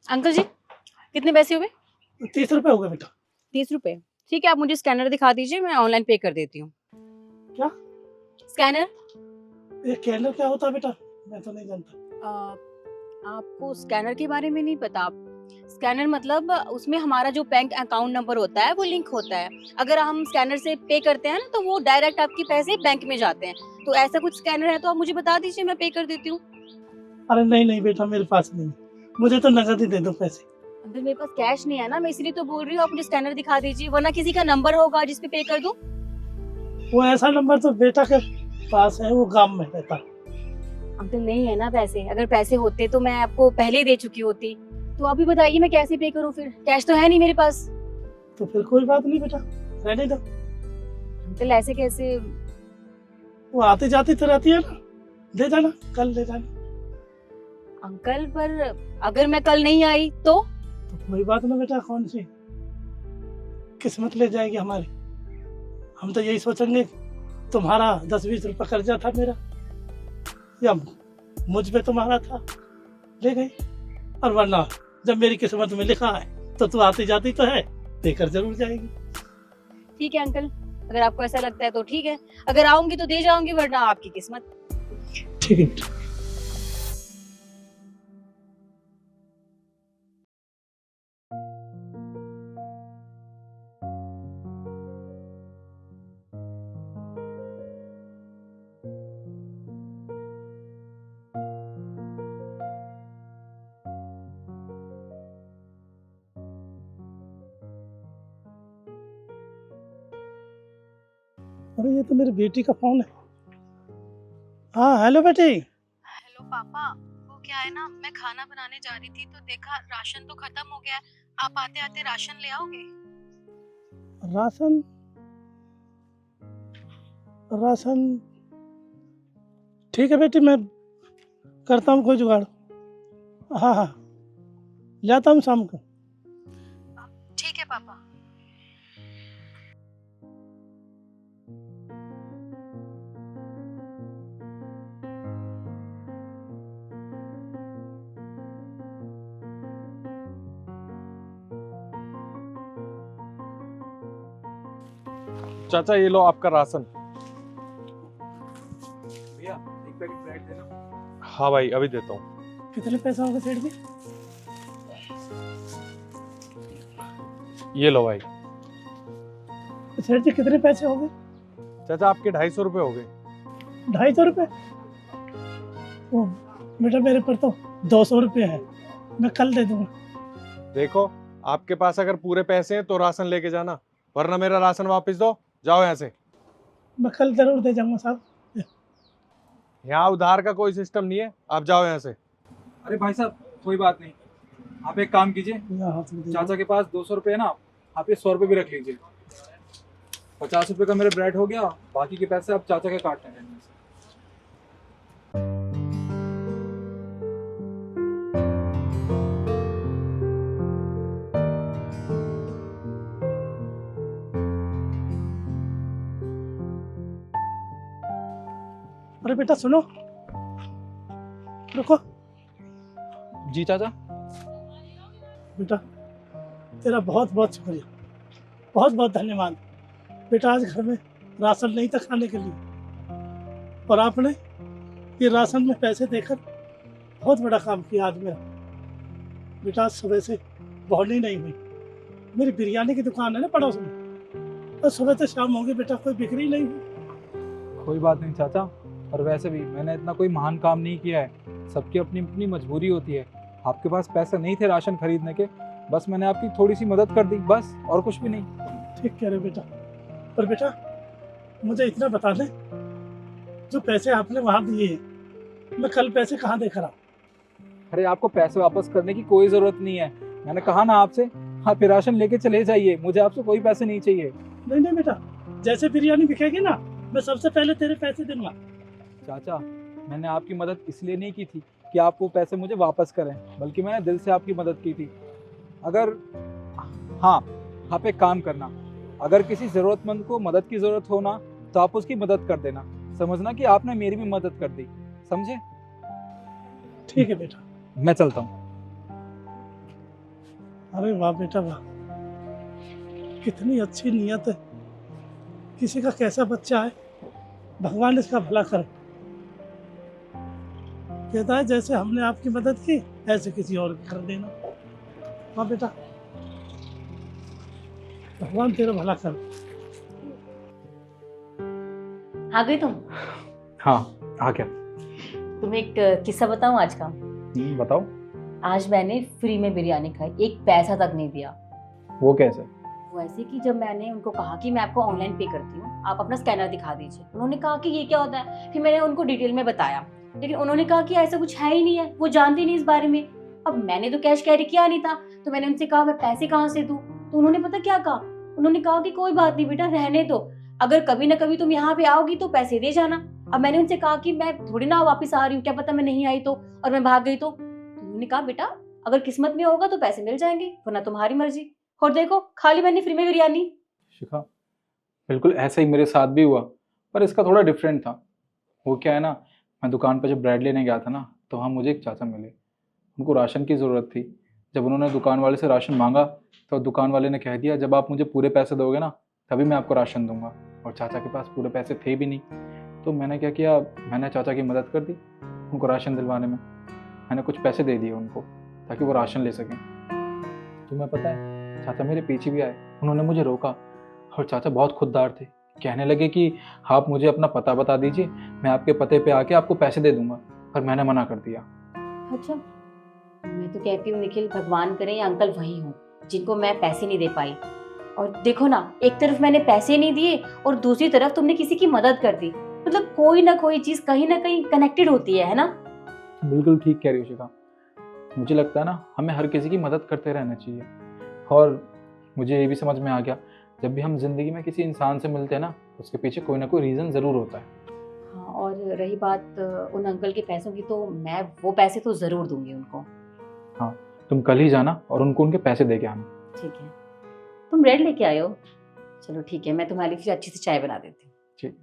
Uncle जी, कितने पैसे हुए? 30 रुपए हो गए बेटा। 30 रुपए। ठीक है, आप मुझे स्कैनर दिखा दीजिए, मैं ऑनलाइन पे कर देती हूँ। क्या? स्कैनर? ये कैनर क्या होता है बेटा? मैं तो नहीं जानता। आपको स्कैनर के बारे में नहीं पता? स्कैनर मतलब उसमें हमारा जो बैंक अकाउंट नंबर होता है वो लिंक होता है। अगर हम स्कैनर से पे करते हैं ना तो वो डायरेक्ट आपके पैसे बैंक में जाते हैं। तो ऐसा कुछ स्कैनर है तो आप मुझे बता दीजिए, मैं पे कर देती हूँ। अरे नहीं नहीं बेटा, मेरे पास नहीं है। मुझे तो नगद ही दे दो पैसे। अंकल मेरे पास कैश नहीं है ना, मैं इसलिए तो बोल रही हूँ, आप मुझे स्कैनर दिखा दीजिए, वरना किसी का नंबर होगा जिसपे पे कर दूँ। वो ऐसा नंबर तो बेटा के पास है, वो गांव में रहता है। अंकल नहीं है ना पैसे, अगर पैसे होते तो मैं आपको पहले ही दे चुकी होती। तो आप ही बताइए मैं कैसे पे करूँ फिर, कैश तो है नहीं मेरे पास। तो फिर कोई बात नहीं बेटा, रहने दो। अंकल ऐसे कैसे? वो आती जाती तो रहती है ना, दे जाना, कल ले जाना। अंकल पर अगर मैं कल नहीं आई तो? तो कोई बात ना बेटा, कौन सी किस्मत ले जाएगी हमारी। हम तो यही सोचेंगे तुम्हारा 10-20 रुपए कर्जा था मेरा, या मुझ पे तुम्हारा था, ले गई। और वरना जब मेरी किस्मत में लिखा है तो तू आती जाती तो है, देकर जरूर जाएगी। ठीक है अंकल, अगर आपको ऐसा लगता है तो ठीक है, अगर आऊंगी तो दे जाऊंगी, वरना आपकी किस्मत। ठीक है बेटा। अरे ये तो मेरी बेटी का फोन है। हाँ हेलो बेटी। हेलो पापा, वो क्या है ना, मैं खाना बनाने जा रही थी तो देखा राशन तो खत्म हो गया है। आप आते आते राशन ले आओगे? राशन? राशन ठीक है बेटी, मैं करता हूँ कोई जुगाड़। हाँ हाँ, जाता हूँ शाम को। ठीक है पापा। चाचा ये लो आपका राशन। भैया एक पैकेट ब्रेड देना। हाँ भाई अभी देता हूँ। कितने पैसे होंगे सेठ जी? ये लो भाई। सेठ जी कितने पैसे हो गए? चाचा आपके 250 रुपये हो गए। 250 रुपये? ओ बेटा, मेरे पर तो 200 रुपये है, मैं कल दे दूंगा। देखो आपके पास अगर पूरे पैसे हैं तो राशन लेके जाना, वरना मेरा राशन वापस दो, जाओ यहाँ से। मैं कल जरूर दे जाऊंगा साहब। यहाँ उधार का कोई सिस्टम नहीं है, आप जाओ यहाँ से। अरे भाई साहब कोई बात नहीं, आप एक काम कीजिए, यहाँ से दे चाचा के पास 200 रुपये है ना, आप ये 100 रुपये भी रख लीजिए। 50 रुपये का मेरा ब्रेड हो गया, बाकी के पैसे आप चाचा के काट लेंगे। अरे बेटा सुनो, रुको। जी चाचा। बेटा तेरा बहुत बहुत शुक्रिया, बहुत बहुत धन्यवाद। बेटा आज घर में राशन नहीं था खाने के लिए, और आपने ये राशन में पैसे देकर बहुत बड़ा काम किया आज मेरा। बेटा आज सुबह से बहनी नहीं हुई, मेरी बिरयानी की दुकान है ना पड़ोस में, और सुबह से शाम होगी बेटा कोई बिक्री नहीं हुई। कोई बात नहीं चाचा, और वैसे भी मैंने इतना कोई महान काम नहीं किया है, सबकी अपनी अपनी मजबूरी होती है। आपके पास पैसे नहीं थे राशन खरीदने के, बस मैंने आपकी थोड़ी सी मदद कर दी, बस, और कुछ भी नहीं। ठीक कह रहे बेटा। पर बेटा मुझे इतना बता दें, जो पैसे आपने वहाँ दिए हैं, मैं कल पैसे कहाँ देकर आऊँ? अरे आपको पैसे वापस करने की कोई जरूरत नहीं है, मैंने कहा ना आपसे, आप ये राशन लेके चले जाइए, मुझे आपसे कोई पैसे नहीं चाहिए। नहीं नहीं बेटा, जैसे बिरयानी बिकेगी ना, मैं सबसे पहले तेरे पैसे दूंगा। चाचा मैंने आपकी मदद इसलिए नहीं की थी कि आप वो पैसे मुझे वापस करें, बल्कि मैंने दिल से आपकी मदद की थी। अगर हाँ, आप एक काम करना, अगर किसी ज़रूरतमंद को मदद की ज़रूरत हो ना, तो आप उसकी मदद कर देना, समझना कि आपने मेरी भी मदद कर दी, समझे? ठीक है बेटा। मैं चलता हूँ। अरे वाह बेटा वाह, कितनी अच्छी नीयत है। किसी का कैसा बच्चा है, भगवान इसका भला करे। कहता है जैसे हमने आपकी मदद की ऐसे किसी और की कर देना। हाँ बेटा, भगवान तेरा भला करे। आ गई तुम? हाँ, आ गया। तुम्हें एक किस्सा बताऊं आज का? बताओ। आज मैंने फ्री में बिरयानी खाई, एक पैसा तक नहीं दिया। वो कैसे? वो ऐसे कि जब मैंने उनको कहा कि मैं आपको ऑनलाइन पे करती हूँ, आप अपना स्कैनर दिखा दीजिए, उन्होंने कहा कि ये क्या होता है। फिर मैंने उनको डिटेल में बताया, लेकिन उन्होंने कहा कि ऐसा कुछ है ही नहीं है, वो जानती नहीं इस बारे में। अब मैंने तो कैश कैरी किया नहीं था, तो मैंने उनसे कहा मैं पैसे कहाँ से दूँ। तो उन्होंने पता क्या कहा, उन्होंने कहा कि कोई बात नहीं बेटा, रहने दो, अगर कभी ना कभी तुम यहाँ पे आओगी तो पैसे दे जाना। अब मैंने उनसे कहा कि मैं थोड़ी ना वापस आ रही हूँ, क्या पता मैं नहीं आई तो, और मैं भाग गई तो। उन्होंने कहा बेटा अगर किस्मत में होगा तो पैसे मिल जाएंगे, वरना तुम्हारी मर्जी। और देखो खाली मैंने फ्री में बिरयानी। शिखा, बिल्कुल ऐसा ही मेरे साथ भी हुआ, पर इसका थोड़ा डिफरेंट था। वो क्या है ना, मैं दुकान पर जब ब्रेड लेने गया था ना, तो वहाँ मुझे एक चाचा मिले। उनको राशन की ज़रूरत थी। जब उन्होंने दुकान वाले से राशन मांगा तो दुकान वाले ने कह दिया जब आप मुझे पूरे पैसे दोगे ना तभी मैं आपको राशन दूंगा। और चाचा के पास पूरे पैसे थे भी नहीं। तो मैंने क्या किया, मैंने चाचा की मदद कर दी उनको राशन दिलवाने में। मैंने कुछ पैसे दे दिए उनको ताकि वो राशन ले सकें। तुम्हें पता है चाचा मेरे पीछे भी आए, उन्होंने मुझे रोका। और चाचा बहुत खुददार थे, कहने लगे कि आप मुझे अपना पता बता दीजिए, मैं आपके पते पे आके आपको पैसे दे दूंगा। पर मैंने मना कर दिया। अच्छा, मैं तो कहती हूँ निखिल, भगवान करे ये अंकल वही हूँ जिनको मैं पैसे नहीं दे पाई। और देखो ना, एक तरफ मैंने पैसे नहीं दिए और दूसरी तरफ तुमने किसी की मदद कर दी। मतलब कोई ना कोई चीज कहीं ना कहीं कनेक्टेड होती है ना? बिल्कुल ठीक कह रही हो शिखा। मुझे लगता है ना हमें हर किसी की मदद करते रहना चाहिए। और मुझे ये भी समझ में आ गया, जब भी हम जिंदगी में किसी इंसान से मिलते हैं ना, उसके पीछे कोई ना कोई रीज़न ज़रूर होता है। हाँ, और रही बात उन अंकल के पैसों की, तो मैं वो पैसे तो जरूर दूंगी उनको। हाँ, तुम कल ही जाना और उनको उनके पैसे दे के आना। ठीक है, तुम ब्रेड लेके आए हो? चलो ठीक है, मैं तुम्हारे लिए फिर अच्छी सी चाय बना देती हूँ। ठीक।